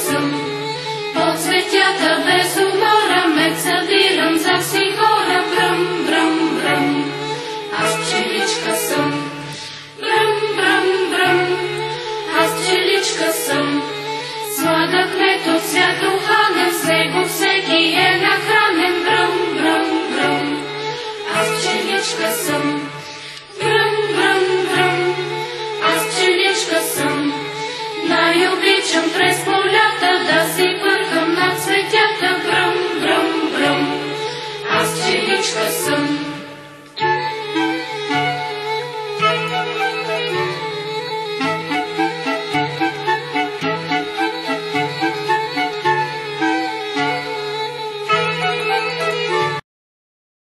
съм. По цветята без умора ме събирам за си хора. Бръм, бръм, бръм, аз пчеличка съм. Бръм, бръм, бръм, аз пчеличка съм. Сладък мед от свят уханен, с него всеки е нахранен. Бръм, бръм, бръм, аз пчеличка съм. Бръм, бръм, бръм, аз пчеличка съм. Най-обичам през полята да си пъркам над цветята. Бръм, бръм, бръм, аз пчеличка съм.